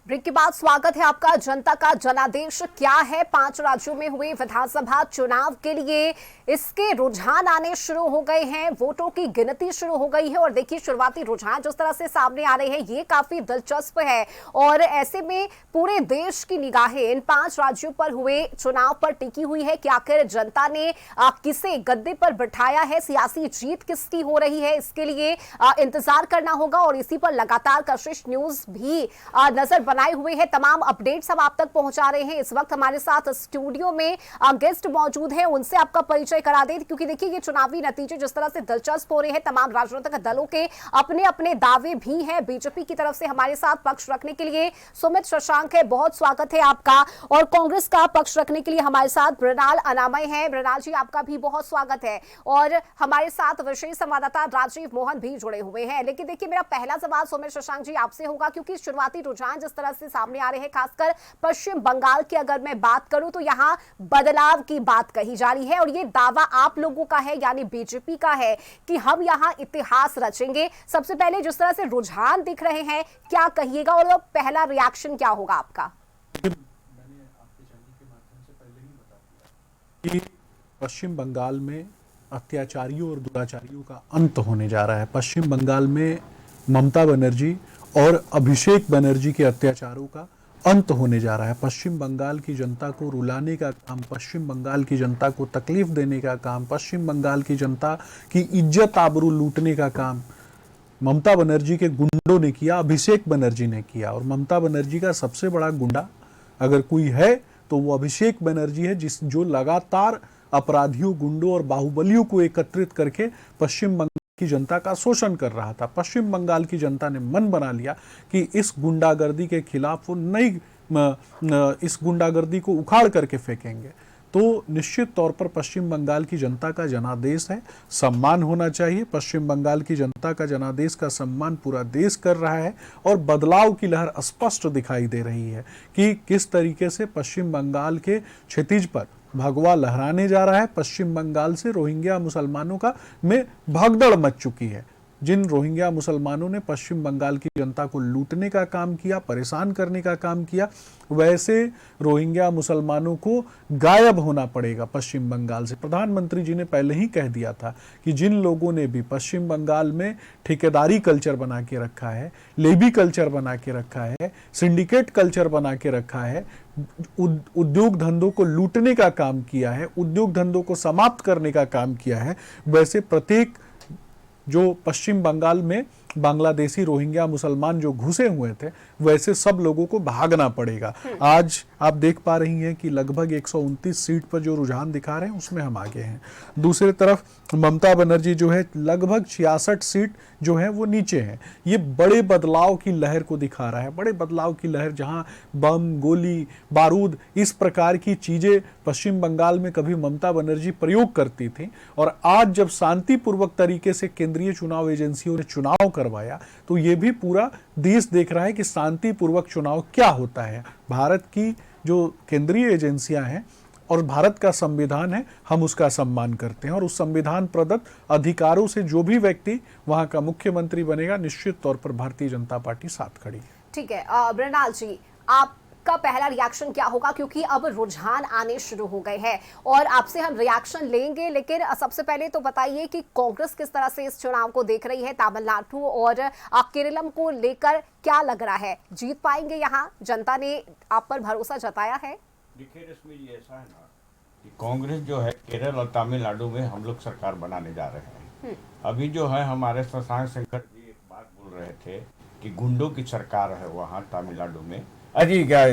Break के बाद स्वागत है आपका। जनता का जनादेश क्या है? 5 राज्यों में हुए विधानसभा चुनाव के लिए इसके रुझान आने शुरू हो गए हैं, वोटों की गिनती शुरू हो गई है और देखिए शुरुआती रुझान जिस तरह से सामने आ रहे हैं ये काफी दिलचस्प है। और ऐसे में पूरे देश की निगाहें इन 5 राज्यों पर हुए चुनाव पर टिकी हुई है कि आखिर जनता ने किसे गद्दे पर बिठाया है, सियासी जीत किसकी हो रही है, इसके लिए इंतजार करना होगा। और इसी पर लगातार कशिश न्यूज भी नजर बनाए हुए हैं, तमाम अपडेट्स हम आप तक पहुंचा रहे हैं। इस वक्त हमारे साथ स्टूडियो में गेस्ट मौजूद हैं, उनसे आपका परिचय करा दें क्योंकि देखिए ये चुनावी नतीजे जिस तरह से दिलचस्प हो रहे हैं, तमाम राजनीतिक दलों के अपने अपने दावे भी हैं। बीजेपी की तरफ से हमारे साथ पक्ष रखने के लिए सुमित शशांक है, बहुत स्वागत है आपका। और कांग्रेस का पक्ष रखने के लिए हमारे साथ मृणाल अनामय है। मृणाल जी आपका भी बहुत स्वागत है। और हमारे साथ विशेष संवाददाता राजीव मोहन भी जुड़े हुए हैं। लेकिन देखिए मेरा पहला सवाल सुमित शशांक जी आपसे होगा क्योंकि शुरुआती रुझान जिस तरह से सामने आ रहे हैं, खासकर पश्चिम बंगाल की अगर मैं बात करूं तो यहां बदलाव की बात कही जा रही है और ये दावा आप लोगों का है यानी बीजेपी का है कि हम यहां इतिहास रचेंगे। सबसे पहले जिस तरह से रुझान दिख रहे हैं क्या कहिएगा और पहला रिएक्शन क्या होगा आपका? मैंने आपके चैनल के माध्यम से पहले ही बता दिया कि पश्चिम बंगाल में अत्याचारियों और दुराचारियों का अंत होने जा रहा है। पश्चिम बंगाल में ममता बनर्जी और अभिषेक बनर्जी के अत्याचारों का अंत होने जा रहा है। पश्चिम बंगाल की जनता को रुलाने का काम, पश्चिम बंगाल की जनता को तकलीफ देने का काम, पश्चिम बंगाल की जनता की इज्जत आबरू लूटने का काम ममता बनर्जी के गुंडों ने किया, अभिषेक बनर्जी ने किया। और ममता बनर्जी का सबसे बड़ा गुंडा अगर कोई है तो वो अभिषेक बनर्जी है, जो लगातार अपराधियों, गुंडों और बाहुबलियों को एकत्रित करके पश्चिम बंगाल की जनता का शोषण कर रहा था। पश्चिम बंगाल की जनता ने मन बना लिया कि इस गुंडागर्दी के खिलाफ वो इस गुंडागर्दी को उखाड़ करके फेंकेंगे। तो निश्चित तौर पर पश्चिम बंगाल की जनता का जनादेश है, सम्मान होना चाहिए। पश्चिम बंगाल की जनता का जनादेश का सम्मान पूरा देश कर रहा है और बदलाव की लहर स्पष्ट दिखाई दे रही है कि किस तरीके से पश्चिम बंगाल के क्षितिज पर भगवा लहराने जा रहा है। पश्चिम बंगाल से रोहिंग्या मुसलमानों का में भगदड़ मच चुकी है। जिन रोहिंग्या मुसलमानों ने पश्चिम बंगाल की जनता को लूटने का काम किया, परेशान करने का काम किया, वैसे रोहिंग्या मुसलमानों को गायब होना पड़ेगा पश्चिम बंगाल से। प्रधानमंत्री जी ने पहले ही कह दिया था कि जिन लोगों ने भी पश्चिम बंगाल में ठेकेदारी कल्चर बना के रखा है, लेबी कल्चर बना के रखा है, सिंडिकेट कल्चर बना के रखा है, उद्योग धंधों को लूटने का काम किया है, उद्योग धंधों को समाप्त करने का काम किया है, वैसे प्रत्येक जो पश्चिम बंगाल में बांग्लादेशी रोहिंग्या मुसलमान जो घुसे हुए थे वैसे सब लोगों को भागना पड़ेगा। आज आप देख पा रही हैं कि लगभग 129 सीट पर जो रुझान दिखा रहे हैं उसमें हम आगे हैं। दूसरी तरफ ममता बनर्जी जो है लगभग 66 सीट जो है वो नीचे हैं। ये बड़े बदलाव की लहर को दिखा रहा है, बड़े बदलाव की लहर जहां बम, गोली, बारूद इस प्रकार की चीजें पश्चिम बंगाल में कभी ममता बनर्जी प्रयोग करती थी और आज जब शांतिपूर्वक तरीके से केंद्रीय चुनाव एजेंसियों ने चुनाव करवाया तो ये भी पूरा देश देख रहा है कि शांतिपूर्वक चुनाव क्या होता है। भारत की जो केंद्रीय एजेंसियां हैं और भारत का संविधान है, हम उसका सम्मान करते हैं और उस संविधान प्रदत्त अधिकारों से जो भी व्यक्ति वहां का मुख्यमंत्री बनेगा निश्चित तौर पर भारतीय जनता पार्टी साथ खड़ी है। ठीक है मृणाल जी, आपका पहला रिएक्शन क्या होगा क्योंकि अब रुझान आने शुरू हो गए हैं और आपसे हम रिएक्शन लेंगे, लेकिन सबसे पहले तो बताइए कि कांग्रेस किस तरह से इस चुनाव को देख रही है? तमिलनाडु और केरलम को लेकर क्या लग रहा है, जीत पाएंगे यहाँ? जनता ने आप पर भरोसा जताया है? देखिए रश्मि जी, ऐसा है ना कि कांग्रेस जो है केरल और तमिलनाडु में हम लोग सरकार बनाने जा रहे हैं। अभी जो है हमारे शशांक शेखर जी एक बात बोल रहे थे कि गुंडों की सरकार है वहाँ तमिलनाडु में, अजी क्या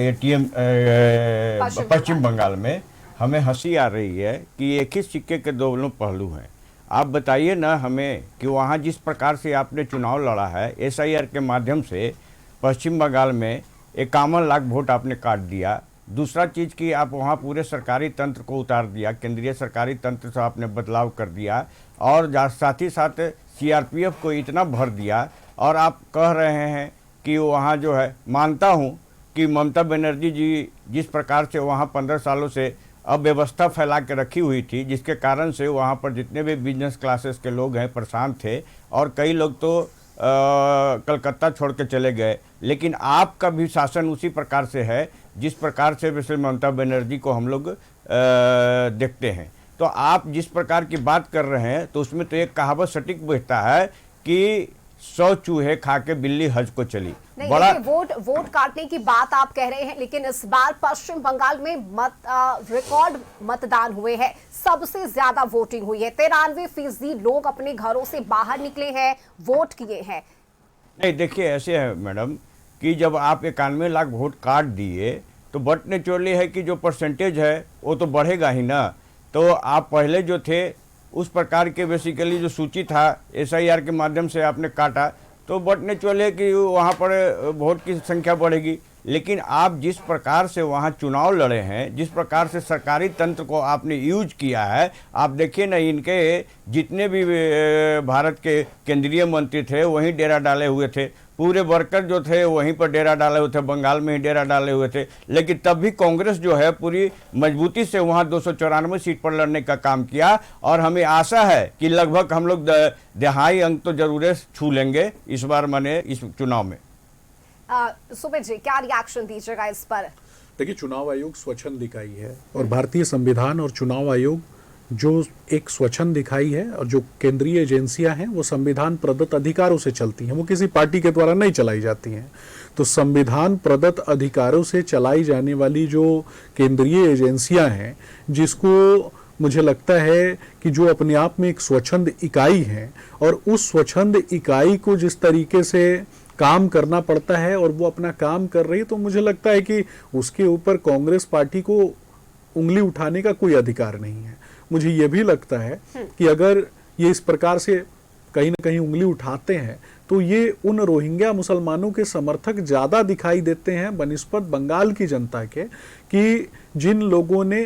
पश्चिम बंगाल में। हमें हंसी आ रही है कि एक ही सिक्के के दो पहलू हैं। आप बताइए ना हमें कि वहाँ जिस प्रकार से आपने चुनाव लड़ा है SIR के माध्यम से, पश्चिम बंगाल में 51 लाख वोट आपने काट दिया। दूसरा चीज़ कि आप वहाँ पूरे सरकारी तंत्र को उतार दिया, केंद्रीय सरकारी तंत्र से आपने बदलाव कर दिया और साथ ही साथ CRPF को इतना भर दिया। और आप कह रहे हैं कि वहाँ जो है, मानता हूँ कि ममता बनर्जी जी जिस प्रकार से वहाँ 15 सालों से अव्यवस्था फैला के रखी हुई थी, जिसके कारण से वहाँ पर जितने भी बिजनेस क्लासेस के लोग हैं परेशान थे और कई लोग तो कलकत्ता छोड़ के चले गए, लेकिन आपका भी शासन उसी प्रकार से है जिस प्रकार से वैसे ममता बनर्जी को हम लोग देखते हैं। तो आप जिस प्रकार की बात कर रहे हैं तो उसमें तो एक कहावत सटीक बैठता है कि 100 चूहे खा के बिल्ली हज को चली। नहीं, बड़ा वोट काटने की बात आप कह रहे हैं, लेकिन इस बार पश्चिम बंगाल में रिकॉर्ड मतदान हुए हैं, सबसे ज्यादा वोटिंग हुई है। 93% लोग अपने घरों से बाहर निकले हैं, वोट किए हैं। नहीं, देखिए ऐसे है मैडम कि जब आप 91 लाख वोट काट दिए तो बट नेचुरली है कि जो परसेंटेज है वो तो बढ़ेगा ही ना। तो आप पहले जो थे उस प्रकार के बेसिकली जो सूची था SIR के माध्यम से आपने काटा तो बट नेचुरली है कि वहाँ पर वोट की संख्या बढ़ेगी। लेकिन आप जिस प्रकार से वहाँ चुनाव लड़े हैं, जिस प्रकार से सरकारी तंत्र को आपने यूज किया है, आप देखिए ना, इनके जितने भी भारत के केंद्रीय मंत्री थे वहीं डेरा डाले हुए थे, पूरे वर्कर जो थे वहीं पर डेरा डाले हुए थे, बंगाल में ही डेरा डाले हुए थे। लेकिन तब भी कांग्रेस जो है पूरी मजबूती से वहाँ 294 सीट पर लड़ने का काम किया और हमें आशा है कि लगभग हम लोग 2.5 अंक तो जरूर छू लेंगे इस बार माने इस चुनाव में। सुमित जी, क्या रिएक्शन दीजिएगा इस पर? देखिए, चुनाव आयोग स्वच्छंद इकाई है और भारतीय संविधान और चुनाव आयोग जो एक स्वच्छंद इकाई है और जो केंद्रीय एजेंसियां हैं वो संविधान प्रदत्त अधिकारों से चलती हैं, वो किसी पार्टी के द्वारा नहीं चलाई जाती हैं। तो संविधान प्रदत्त अधिकारों से चलाई जाने वाली जो केंद्रीय एजेंसियां हैं, जिसको मुझे लगता है कि जो अपने आप में एक स्वच्छंद इकाई है और उस स्वच्छंद इकाई को जिस तरीके से काम करना पड़ता है और वो अपना काम कर रही है, तो मुझे लगता है कि उसके ऊपर कांग्रेस पार्टी को उंगली उठाने का कोई अधिकार नहीं है। मुझे ये भी लगता है कि अगर ये इस प्रकार से कहीं ना कहीं उंगली उठाते हैं तो ये उन रोहिंग्या मुसलमानों के समर्थक ज्यादा दिखाई देते हैं बनिस्बत बंगाल की जनता के, कि जिन लोगों ने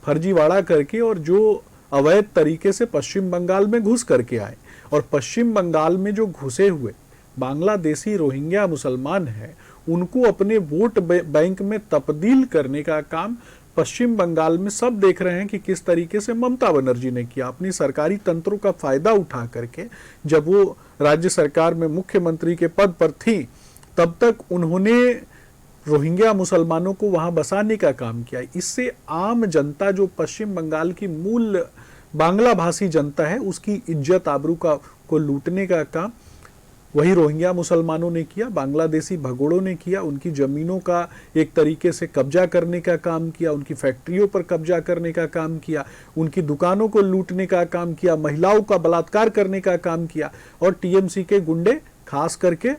फर्जीवाड़ा करके और जो अवैध तरीके से पश्चिम बंगाल में घुस करके आए, और पश्चिम बंगाल में जो घुसे हुए बांग्लादेशी रोहिंग्या मुसलमान हैं उनको अपने वोट बैंक में तब्दील करने का काम पश्चिम बंगाल में सब देख रहे हैं कि किस तरीके से ममता बनर्जी ने किया। अपनी सरकारी तंत्रों का फायदा उठा करके जब वो राज्य सरकार में मुख्यमंत्री के पद पर थी तब तक उन्होंने रोहिंग्या मुसलमानों को वहां बसाने का काम किया। इससे आम जनता, जो पश्चिम बंगाल की मूल बांग्ला भाषी जनता है, उसकी इज्जत आबरू को लूटने का काम वही रोहिंग्या मुसलमानों ने किया, बांग्लादेशी भगोड़ों ने किया। उनकी ज़मीनों का एक तरीके से कब्जा करने का काम किया, उनकी फैक्ट्रियों पर कब्जा करने का काम किया, उनकी दुकानों को लूटने का काम किया, महिलाओं का बलात्कार करने का काम किया। और टीएमसी के गुंडे, खास करके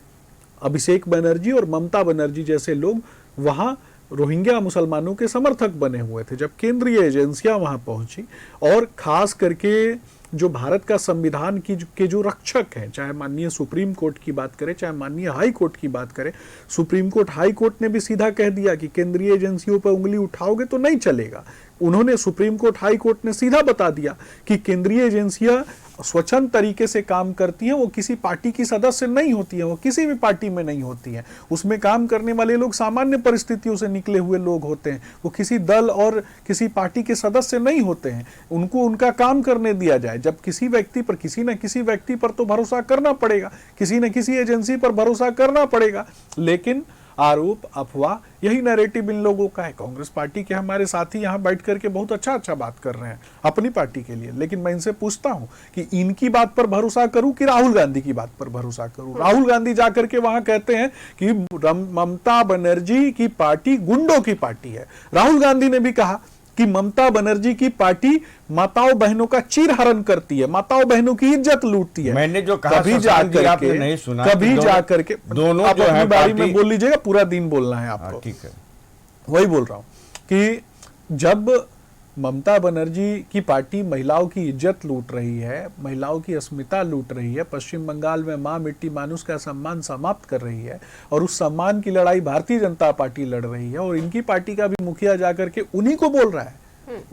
अभिषेक बनर्जी और ममता बनर्जी जैसे लोग वहाँ रोहिंग्या मुसलमानों के समर्थक बने हुए थे। जब केंद्रीय एजेंसियां वहां पहुंची और खास करके जो भारत का संविधान के जो रक्षक हैं, चाहे माननीय सुप्रीम कोर्ट की बात करें, चाहे माननीय हाई कोर्ट की बात करें, सुप्रीम कोर्ट, हाई कोर्ट ने भी सीधा कह दिया कि केंद्रीय एजेंसियों पर उंगली उठाओगे तो नहीं चलेगा। उन्होंने, सुप्रीम कोर्ट, हाई कोर्ट ने सीधा बता दिया कि केंद्रीय एजेंसियां स्वच्छंद तरीके से काम करती हैं, वो किसी पार्टी की सदस्य नहीं होती हैं, वो किसी भी पार्टी में नहीं होती हैं। उसमें काम करने वाले लोग सामान्य परिस्थितियों से निकले हुए लोग होते हैं, वो किसी दल और किसी पार्टी के सदस्य नहीं होते हैं। उनको उनका काम करने दिया जाए। जब किसी व्यक्ति पर, किसी न किसी व्यक्ति पर तो भरोसा करना पड़ेगा, किसी न किसी एजेंसी पर भरोसा करना पड़ेगा। लेकिन आरोप, अफवाह, यही नैरेटिव इन लोगों का है। कांग्रेस पार्टी के हमारे साथी यहाँ बैठ करके बहुत अच्छा बात कर रहे हैं अपनी पार्टी के लिए, लेकिन मैं इनसे पूछता हूँ कि इनकी बात पर भरोसा करूं कि राहुल गांधी की बात पर भरोसा करूं। राहुल गांधी जाकर के वहां कहते हैं कि ममता बनर्जी की पार्टी गुंडों की पार्टी है। राहुल गांधी ने भी कहा कि ममता बनर्जी की पार्टी माताओं बहनों का चीरहरण करती है, माताओं बहनों की इज्जत लूटती है। मैंने जो कहा, कभी जाकर आपने नहीं सुना, कभी जाकर के दोनों आप जो अपनी है बारी में बोल लीजिएगा, पूरा दिन बोलना है आपको। ठीक है, वही बोल रहा हूं कि जब ममता बनर्जी की पार्टी महिलाओं की इज्जत लूट रही है, महिलाओं की अस्मिता लूट रही है, पश्चिम बंगाल में मां मिट्टी मानुष का सम्मान समाप्त कर रही है, और उस सम्मान की लड़ाई भारतीय जनता पार्टी लड़ रही है, और इनकी पार्टी का भी मुखिया जाकर के उन्हीं को बोल रहा है।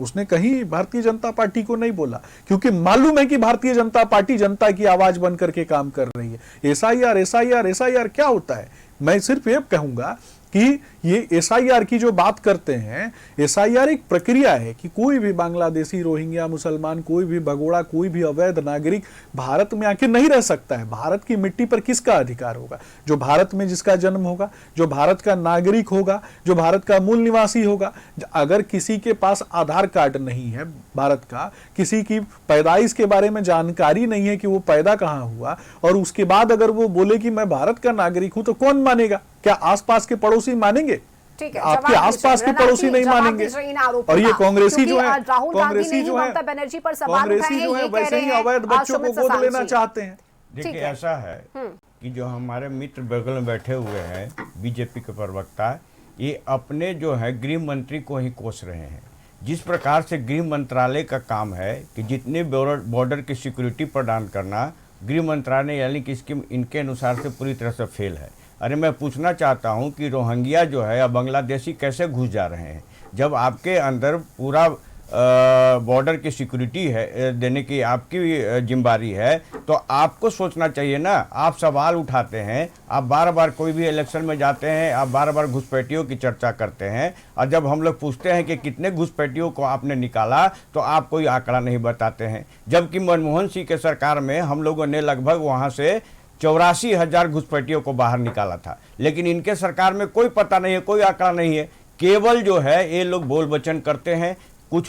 उसने कहीं भारतीय जनता पार्टी को नहीं बोला, क्योंकि मालूम है कि भारतीय जनता पार्टी जनता की आवाज बन करके काम कर रही है। एसआईआर क्या होता है? मैं सिर्फ ये कहूंगा कि ये एसआईआर की जो बात करते हैं, एसआईआर एक प्रक्रिया है कि कोई भी बांग्लादेशी, रोहिंग्या, मुसलमान, कोई भी भगोड़ा, कोई भी अवैध नागरिक भारत में आके नहीं रह सकता है। भारत की मिट्टी पर किसका अधिकार होगा? जो भारत में जिसका जन्म होगा, जो भारत का नागरिक होगा, जो भारत का मूल निवासी होगा। अगर किसी के पास आधार कार्ड नहीं है भारत का, किसी की पैदाइश के बारे में जानकारी नहीं है कि वो पैदा कहाँ हुआ, और उसके बाद अगर वो बोले कि मैं भारत का नागरिक हूं, तो कौन मानेगा? क्या आसपास के पड़ोसी मानेंगे? ठीक है, आपके आसपास के पड़ोसी नहीं मानेंगे। और ये कांग्रेसी जो है, कांग्रेसी जो है, बनर्जी पर सवाल कांग्रेसी जो है वैसे ही अवैध बच्चों को गोद लेना चाहते हैं। देखिए ऐसा है कि जो हमारे मित्र बगल में बैठे हुए हैं बीजेपी के प्रवक्ता, ये अपने जो है गृह मंत्री को ही कोस रहे हैं। जिस प्रकार से गृह मंत्रालय का काम है कि जितने बॉर्डर की सिक्योरिटी प्रदान करना, गृह मंत्रालय यानी कि इसके इनके अनुसार से पूरी तरह से फेल है। अरे मैं पूछना चाहता हूं कि रोहिंग्या जो है या बांग्लादेशी कैसे घुस जा रहे हैं, जब आपके अंदर पूरा बॉर्डर की सिक्योरिटी है देने की आपकी जिम्मेदारी है, तो आपको सोचना चाहिए ना। आप सवाल उठाते हैं, आप बार बार कोई भी इलेक्शन में जाते हैं, आप बार बार घुसपैठियों की चर्चा करते हैं, और जब हम लोग पूछते हैं कि कितने घुसपैठियों को आपने निकाला, तो आप कोई आंकड़ा नहीं बताते हैं। जबकि मनमोहन सिंह के सरकार में हम लोगों ने लगभग वहाँ से 84,000 घुसपैठियों को बाहर निकाला था, लेकिन इनके सरकार में कोई पता नहीं है, कोई आंकड़ा नहीं है। केवल जो है ये लोग बोल वचन करते हैं, कुछ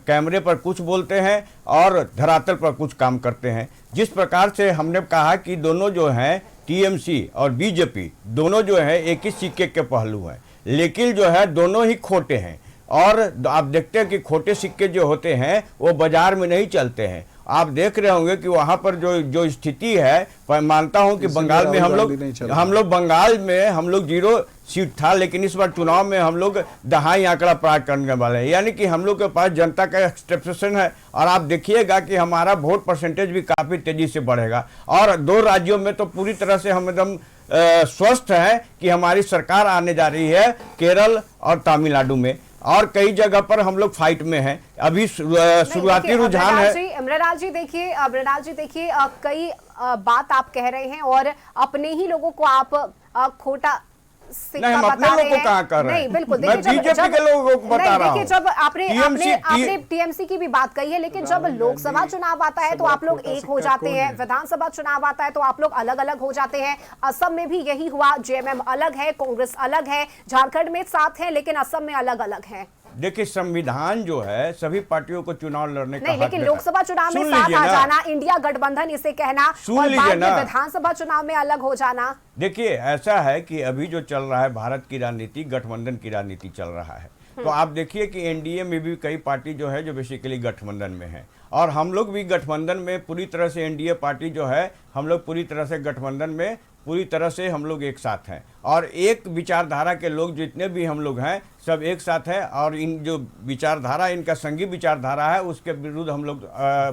कैमरे पर कुछ बोलते हैं और धरातल पर कुछ काम करते हैं। जिस प्रकार से हमने कहा कि दोनों जो हैं टीएमसी और बीजेपी दोनों जो है एक ही सिक्के के पहलू हैं, लेकिन जो है दोनों ही खोटे हैं। और आप देखते हैं कि खोटे सिक्के जो होते हैं वो बाजार में नहीं चलते हैं। आप देख रहे होंगे कि वहां पर जो स्थिति है, मैं मानता हूं कि बंगाल में हम लोग बंगाल में हम लोग 0 सीट था, लेकिन इस बार चुनाव में हम लोग दहाई आंकड़ा प्राप्त करने वाले हैं। यानी कि हम लोग के पास जनता का एक्सपेक्टेशन है, और आप देखिएगा कि हमारा वोट परसेंटेज भी काफी तेजी से बढ़ेगा। और 2 राज्यों में तो पूरी तरह से हम एकदम स्वस्थ है कि हमारी सरकार आने जा रही है, केरल और तमिलनाडु में, और कई जगह पर हम लोग फाइट में हैं। अभी शुरुआती रुझान है। मृणाल जी देखिए, कई बात आप कह रहे हैं और अपने ही लोगों को आप खोटा नहीं, हम अपने लोगों को कहाँ कर रहे हैं? नहीं, बिल्कुल। मैं बीजेपी के लोगों को बता रहा हूँ। जब आपने टीएमसी की भी बात कही है, लेकिन जब लोकसभा चुनाव आता है तो आप लोग एक हो जाते हैं, विधानसभा चुनाव आता है तो आप लोग अलग अलग हो जाते हैं। असम में भी यही हुआ, जेएमएम अलग है, कांग्रेस अलग है, झारखंड में साथ है, लेकिन असम में अलग अलग है। देखिए संविधान जो है सभी पार्टियों को चुनाव लड़ने का नहीं, लेकिन लोकसभा चुनाव में साथ आ जाना, इंडिया गठबंधन इसे कहना, और बाद में विधानसभा चुनाव में अलग हो जाना। देखिए ऐसा है कि अभी जो चल रहा है भारत की राजनीति, गठबंधन की राजनीति चल रहा है। तो आप देखिए कि एनडीए में भी कई पार्टी जो है जो बेसिकली गठबंधन में है, और हम लोग भी गठबंधन में पूरी तरह से एनडीए पार्टी जो है, हम लोग पूरी तरह से गठबंधन में पूरी तरह से हम लोग एक साथ हैं, और एक विचारधारा के लोग जितने भी हम लोग हैं सब एक साथ हैं। और इन जो विचारधारा, इनका संघीय विचारधारा है, उसके विरुद्ध हम लोग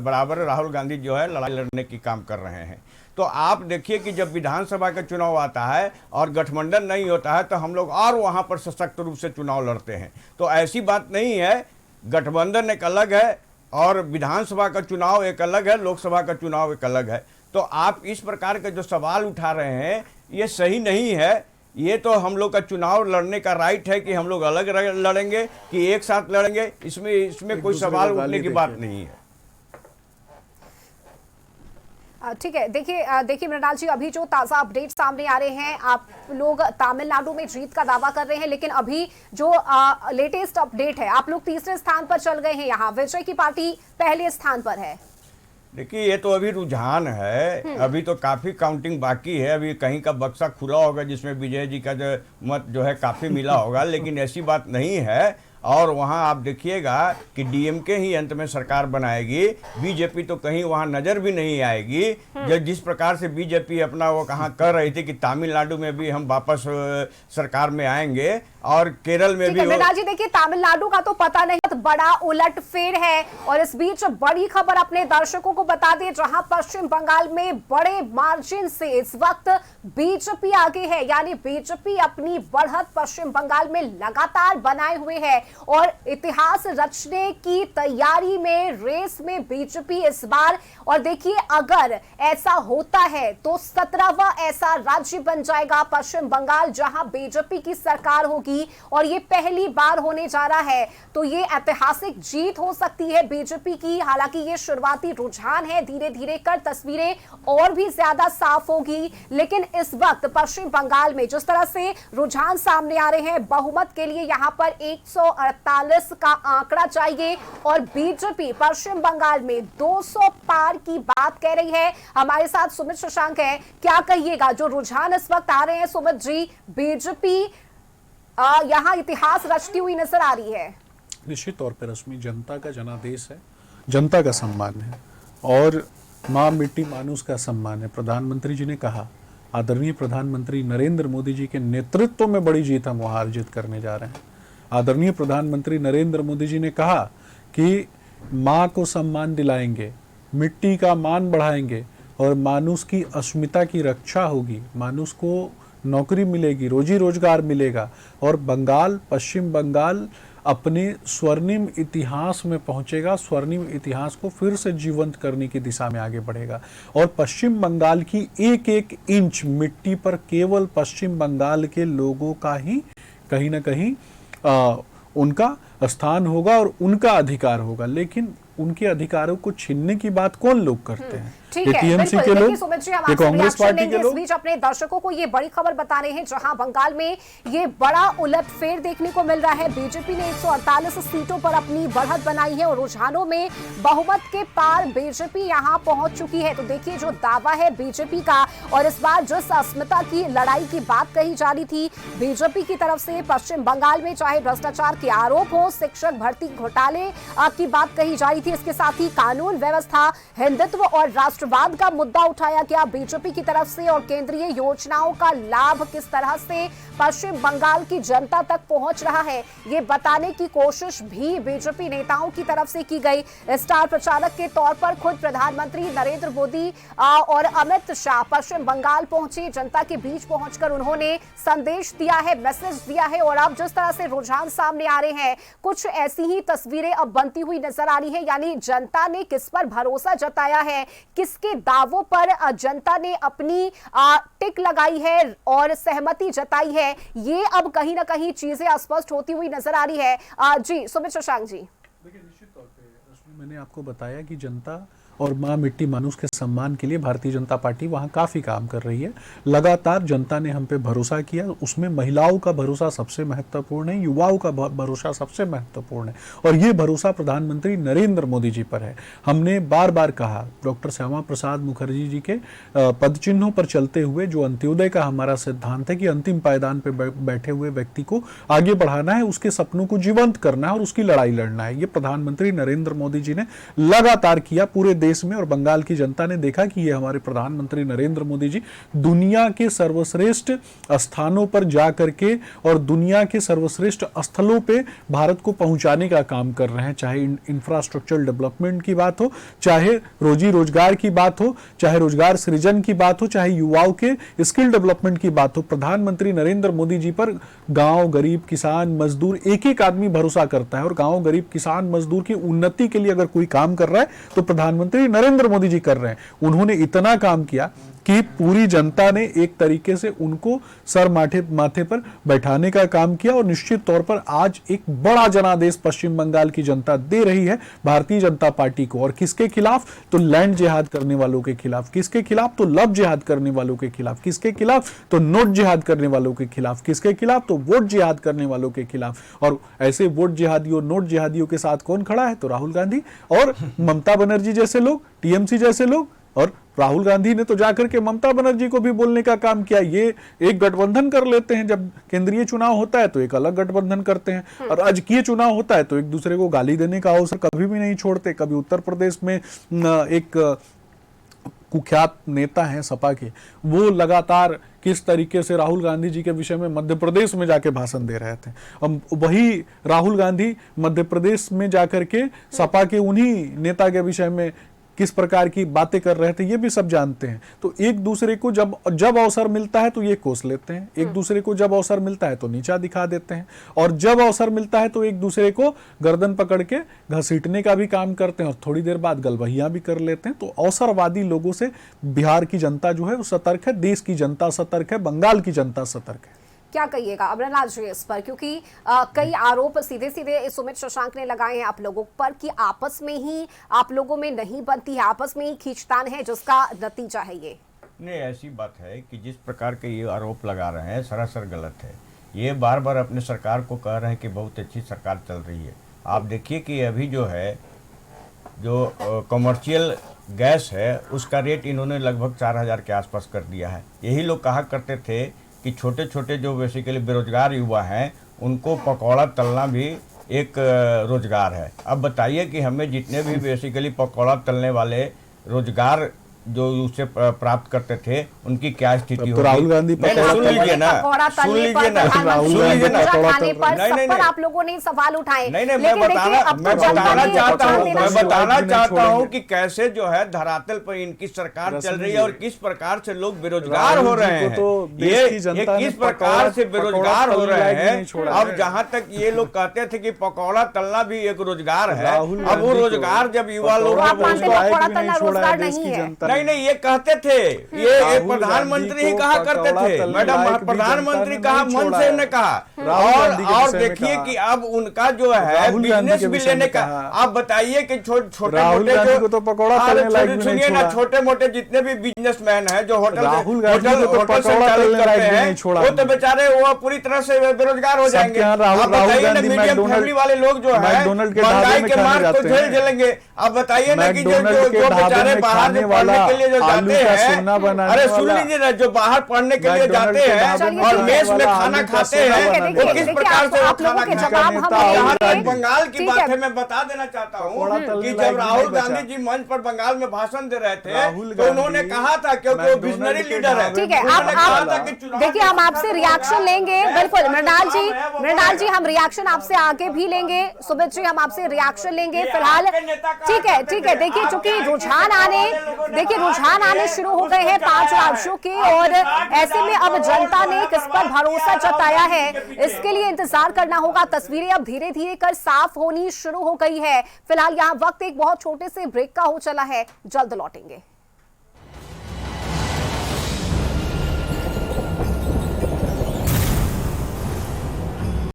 बराबर राहुल गांधी जो है लड़ाई लड़ने की काम कर रहे हैं। तो आप देखिए कि जब विधानसभा का चुनाव आता है और गठबंधन नहीं होता है, तो हम लोग और वहाँ पर सशक्त रूप से चुनाव लड़ते हैं। तो ऐसी बात नहीं है, गठबंधन एक अलग है और विधानसभा का चुनाव एक अलग है, लोकसभा का चुनाव एक अलग है। तो आप इस प्रकार के जो सवाल उठा रहे हैं ये सही नहीं है। ये तो हम लोग का चुनाव लड़ने का राइट है कि हम लोग अलग लड़ेंगे कि एक साथ लड़ेंगे, इसमें कोई सवाल उठने की बात नहीं है। ठीक है, देखिए मृणाल जी, अभी जो ताज़ा अपडेट सामने आ रहे हैं, आप लोग तमिलनाडु में जीत का दावा कर रहे हैं, लेकिन अभी जो लेटेस्ट अपडेट है, आप लोग तीसरे स्थान पर चल गए हैं, यहाँ विजय की पार्टी पहले स्थान पर है। देखिए ये तो अभी रुझान है, अभी तो काफ़ी काउंटिंग बाकी है, अभी कहीं का बक्सा खुला होगा जिसमें विजय जी का जो मत जो है काफ़ी मिला होगा, लेकिन ऐसी बात नहीं है। और वहाँ आप देखिएगा कि डीएमके ही अंत में सरकार बनाएगी, बीजेपी तो कहीं वहाँ नज़र भी नहीं आएगी। जिस प्रकार से बीजेपी अपना वो कहाँ कर रही थी कि तमिलनाडु में भी हम वापस सरकार में आएंगे और केरल में भी। मृणाल जी देखिए, तमिलनाडु का तो पता नहीं, बड़ा उलटफेर है। और इस बीच बड़ी खबर अपने दर्शकों को बता दें, जहां पश्चिम बंगाल में बड़े मार्जिन से इस वक्त बीजेपी आगे है, यानी बीजेपी अपनी बढ़त पश्चिम बंगाल में लगातार बनाए हुए है। और इतिहास रचने की तैयारी में, रेस में बीजेपी इस बार। और देखिए, अगर ऐसा होता है तो 17वां ऐसा राज्य बन जाएगा पश्चिम बंगाल जहां बीजेपी की सरकार होगी, और ये पहली बार होने जा रहा है। तो ये ऐतिहासिक जीत हो सकती है बीजेपी की। हालांकि ये शुरुआती रुझान है, धीरे धीरे कर तस्वीरें और भी ज्यादा साफ होगी। लेकिन इस वक्त पश्चिम बंगाल में जिस तरह से रुझान सामने आ रहे हैं, बहुमत के लिए यहां पर 148 का आंकड़ा चाहिए, और बीजेपी पश्चिम बंगाल में 200 पार की बात कह रही है। हमारे साथ सुमित शशांक है, क्या कहिएगा जो रुझान इस वक्त आ रहे हैं सुमित जी? बीजेपी यहां इतिहास रचती हुई नजर आ रही है। निश्चित तौर पर रश्मि, जनता का जनादेश है, जनता का सम्मान है और माँ मिट्टी मानुस का सम्मान है। प्रधानमंत्री जी ने कहा, आदरणीय प्रधानमंत्री नरेंद्र मोदी जी के नेतृत्व में बड़ी जीत हम वहां अर्जित करने जा रहे हैं। आदरणीय प्रधानमंत्री नरेंद्र मोदी जी ने कहा कि माँ को सम्मान दिलाएंगे, मिट्टी का मान बढ़ाएंगे और मानुस की अस्मिता की रक्षा होगी, मानुस को नौकरी मिलेगी, रोजी रोजगार मिलेगा और बंगाल, पश्चिम बंगाल अपने स्वर्णिम इतिहास में पहुंचेगा, स्वर्णिम इतिहास को फिर से जीवंत करने की दिशा में आगे बढ़ेगा। और पश्चिम बंगाल की एक एक इंच मिट्टी पर केवल पश्चिम बंगाल के लोगों का ही कहीं ना कहीं उनका स्थान होगा और उनका अधिकार होगा। लेकिन उनके अधिकारों को छीनने की बात कौन लोग करते हैं? ठीक है, टीएमसी के लोग, ये कांग्रेस पार्टी के लोग। इस बीच अपने दर्शकों को ये बड़ी खबर बता रहे हैं जहां बंगाल में ये बड़ा उलटफेर देखने को मिल रहा है। बीजेपी ने 148 सीटों पर अपनी बढ़त बनाई है और रुझानों में बहुमत के पार बीजेपी यहां पहुंच चुकी है। तो देखिए, जो दावा है बीजेपी का, और इस बार जिस अस्मिता की लड़ाई की बात कही जा रही थी बीजेपी की तरफ से पश्चिम बंगाल में, चाहे भ्रष्टाचार के आरोप हो, शिक्षक भर्ती घोटाले की बात कही जा रही थी, इसके साथ ही कानून व्यवस्था, हिंदुत्व और राष्ट्रवाद का मुद्दा उठाया गया बीजेपी की तरफ से, और केंद्रीय योजनाओं का लाभ किस तरह से पश्चिम बंगाल की जनता तक पहुंच रहा है, ये बताने की कोशिश भी बीजेपी नेताओं की तरफ से की गई। स्टार प्रचारक के तौर पर खुद प्रधानमंत्री नरेंद्र मोदी और अमित शाह पश्चिम बंगाल पहुंचे, जनता के बीच पहुंचकर उन्होंने संदेश दिया है, मैसेज दिया है। और अब जिस तरह से रुझान सामने आ रहे हैं, कुछ ऐसी ही तस्वीरें अब बनती हुई नजर आ रही है। यानी जनता ने किस पर भरोसा जताया है, किसके दावों पर जनता ने अपनी टिक लगाई है और सहमति जताई है, ये अब कहीं ना कहीं चीजें स्पष्ट होती हुई नजर आ रही है। जी सुमित शशांक जी। देखिए, निश्चित तौर पे रश्मि, मैंने आपको बताया कि जनता और माँ मिट्टी मानुस के सम्मान के लिए भारतीय जनता पार्टी वहाँ काफ़ी काम कर रही है। लगातार जनता ने हम पे भरोसा किया, उसमें महिलाओं का भरोसा सबसे महत्वपूर्ण है, युवाओं का भरोसा सबसे महत्वपूर्ण है, और ये भरोसा प्रधानमंत्री नरेंद्र मोदी जी पर है। हमने बार बार कहा, डॉक्टर श्यामा प्रसाद मुखर्जी जी के पदचिन्हों पर चलते हुए जो अंत्योदय का हमारा सिद्धांत है कि अंतिम पायदान पर बैठे हुए व्यक्ति को आगे बढ़ाना है, उसके सपनों को जीवंत करना है और उसकी लड़ाई लड़ना है। ये प्रधानमंत्री नरेंद्र मोदी जी ने लगातार किया पूरे देश में, और बंगाल की जनता ने देखा कि ये हमारे प्रधानमंत्री नरेंद्र मोदी जी दुनिया के सर्वश्रेष्ठ स्थानों पर जा करके और दुनिया के सर्वश्रेष्ठ स्थलों पे भारत को पहुंचाने का काम कर रहे हैं। चाहे इंफ्रास्ट्रक्चर डेवलपमेंट की बात हो, चाहे रोजी रोजगार की बात हो, चाहे रोजगार सृजन की बात हो, चाहे युवाओं के स्किल डेवलपमेंट की बात हो, प्रधानमंत्री नरेंद्र मोदी जी पर गांव, गरीब, किसान, मजदूर, एक एक आदमी भरोसा करता है। और गांव, गरीब, किसान, मजदूर की उन्नति के लिए अगर कोई काम कर रहा है तो प्रधानमंत्री नरेंद्र मोदी जी कर रहे हैं। उन्होंने इतना काम किया कि पूरी जनता ने एक तरीके से उनको सर माथे पर बैठाने का काम किया, और निश्चित तौर पर आज एक बड़ा जनादेश पश्चिम बंगाल की जनता दे रही है भारतीय जनता पार्टी को। और किसके खिलाफ? तो लैंड जिहाद करने वालों के खिलाफ। किसके खिलाफ? तो लव जिहाद करने वालों के खिलाफ। किसके खिलाफ? तो नोट जिहाद करने वालों के खिलाफ। किसके खिलाफ? तो वोट जिहाद करने वालों के खिलाफ। और ऐसे वोट जिहादियों, नोट जिहादियों के साथ कौन खड़ा है? तो राहुल गांधी और ममता बनर्जी जैसे लोग, टीएमसी जैसे लोग। और राहुल गांधी ने तो जाकर के ममता बनर्जी को भी बोलने का काम किया, ये एक गठबंधन कर लेते हैं, जब केंद्रीय चुनाव होता है तो एक अलग गठबंधन करते हैं, और राजकीय चुनाव होता है तो एक दूसरे को गाली देने का अवसर कभी भी नहीं छोड़ते। कभी उत्तर प्रदेश में एक कुख्यात नेता हैं सपा के, वो लगातार किस तरीके से राहुल गांधी जी के विषय में मध्य प्रदेश में जाके भाषण दे रहे थे। अब वही राहुल गांधी मध्य प्रदेश में जाकर के सपा के उन्हीं नेता के विषय में किस प्रकार की बातें कर रहे थे, ये भी सब जानते हैं। तो एक दूसरे को जब जब अवसर मिलता है तो ये कोस लेते हैं, एक दूसरे को जब अवसर मिलता है तो नीचा दिखा देते हैं, और जब अवसर मिलता है तो एक दूसरे को गर्दन पकड़ के घसीटने का भी काम करते हैं और थोड़ी देर बाद गलबहियां भी कर लेते हैं। तो अवसरवादी लोगों से बिहार की जनता जो है वो सतर्क है, देश की जनता सतर्क है, बंगाल की जनता सतर्क है। क्या कहिएगा अमरनाथ जी इस पर, क्योंकि कई आरोप सीधे सीधे सुमित शशांक ने लगाए हैं आप लोगों पर कि आपस में ही आप लोगों में नहीं बनती है, आपस में ही खींचतान है जिसका नतीजा है ये। नहीं, ऐसी बात है कि जिस प्रकार के ये आरोप लगा रहे हैं सरासर गलत है। ये बार बार अपने सरकार को कह रहे हैं कि बहुत अच्छी सरकार चल रही है। आप देखिए कि अभी जो है जो कमर्शियल गैस है उसका रेट इन्होंने लगभग 4000 के आसपास कर दिया है। यही लोग कहा करते थे कि छोटे छोटे जो बेसिकली बेरोजगार युवा हैं उनको पकौड़ा तलना भी एक रोजगार है। अब बताइए कि हमें जितने भी बेसिकली पकौड़ा तलने वाले रोजगार जो उससे प्राप्त करते थे उनकी क्या स्थिति होगी। तो राहुल गांधी सुन लीजिए ना, सुन लीजिए ना, आप लोगों ने सवाल उठाए। नहीं, मैं बताना चाहता हूँ कि कैसे जो है धरातल पर इनकी सरकार चल रही है और किस प्रकार से लोग बेरोजगार हो रहे हैं। ये किस प्रकार से बेरोजगार हो रहे हैं। अब जहाँ तक ये लोग कहते थे कि पकौड़ा तलना भी एक रोजगार है, अब वो रोजगार जब युवा लोग रोजगार नहीं है। नहीं, ये कहते थे, ये प्रधानमंत्री ही कहा करते थे, मैडम प्रधानमंत्री कहा, मन से ने कहा। और देखिए कि अब उनका जो है बिजनेस भी लेने का। आप बताइए कि छोटे मोटे जो सुनिए ना, छोटे मोटे जितने भी बिजनेसमैन हैं जो होटल संचालित करते हैं वो तो बेचारे वो पूरी तरह से बेरोजगार हो जाएंगे। आप बताइए ना, मीडियम फैमिली वाले लोग जो है महंगाई के मार को झेलेंगे। आप बताइए ना कि जो बेचारे बाहर पढ़ने के लिए जो जाते हैं, अरे सुन लीजिए ना, जो बाहर पढ़ने के लिए जाते हैं और मेस में खाना खाते हैं वो किस प्रकार से खाना खाते हैं। बंगाल की बात है, मैं बता देना चाहता हूँ कि जब राहुल गांधी जी मंच पर बंगाल में भाषण दे रहे थे तो उन्होंने कहा था, क्योंकि वो विजनरी लीडर है। ठीक है, देखिए हम आपसे रिएक्शन लेंगे, बिल्कुल मृणाल जी हम रिएक्शन आपसे आगे भी लेंगे। सुमित जी हम आपसे रिएक्शन लेंगे फिलहाल। ठीक है, देखिए चूंकि रुझान आने शुरू हो गए हैं 5 राज्यों के, और ऐसे में अब जनता ने किस पर भरोसा जताया है इसके लिए इंतजार करना होगा। तस्वीरें अब धीरे धीरे कर साफ होनी शुरू हो गई है। फिलहाल यहाँ वक्त एक बहुत छोटे से ब्रेक का हो चला है, जल्द लौटेंगे।